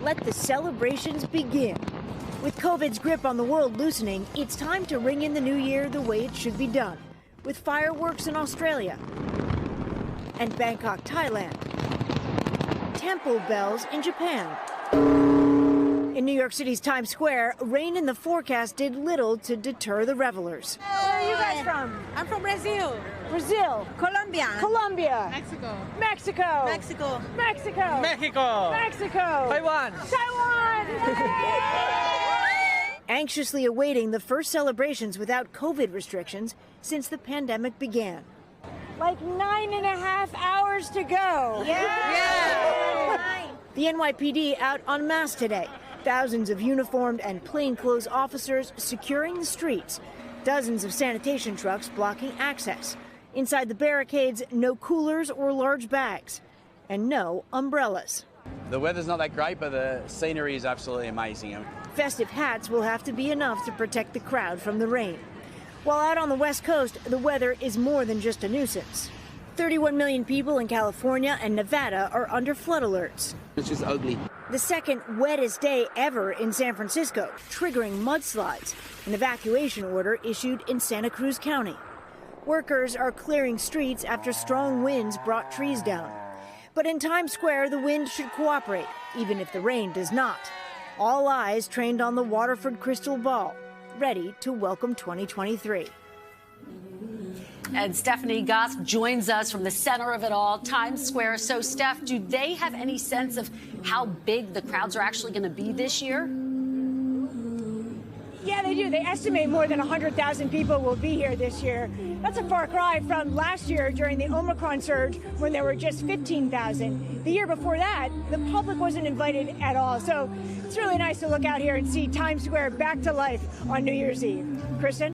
Let the celebrations begin. With COVID's grip on the world loosening, it's time to ring in the new year the way it should be done, with fireworks in Australia and Bangkok, Thailand, temple bells in Japan. In New York City's Times Square, rain in the forecast did little to deter the revelers. Where are you guys from? I'm from Brazil. Brazil. Colombia. Colombia. Mexico. Mexico. Mexico. Mexico. Mexico. Mexico. Taiwan. Taiwan. Anxiously awaiting the first celebrations without COVID restrictions since the pandemic began. Like 9.5 hours to go. Yeah. The NYPD out en masse today. Thousands of uniformed and plainclothes officers securing the streets. Dozens of sanitation trucks blocking access. Inside the barricades, no coolers or large bags. And no umbrellas. The weather's not that great, but the scenery is absolutely amazing. Festive hats will have to be enough to protect the crowd from the rain. While out on the West Coast, the weather is more than just a nuisance. 31 million people in California and Nevada are under flood alerts. It's just ugly. The second wettest day ever in San Francisco, triggering mudslides. An evacuation order issued in Santa Cruz County. Workers are clearing streets after strong winds brought trees down. But in Times Square, the wind should cooperate, even if the rain does not. All eyes trained on the Waterford crystal ball, ready to welcome 2023. And Stephanie Goss joins us from the center of it all, Times Square. So, Steph, do they have any sense of how big the crowds are actually going to be this year? Yeah, they do. They estimate more than 100,000 people will be here this year. That's a far cry from last year during the Omicron surge when there were just 15,000. The year before that, the public wasn't invited at all. So it's really nice to look out here and see Times Square back to life on New Year's Eve. Kristen?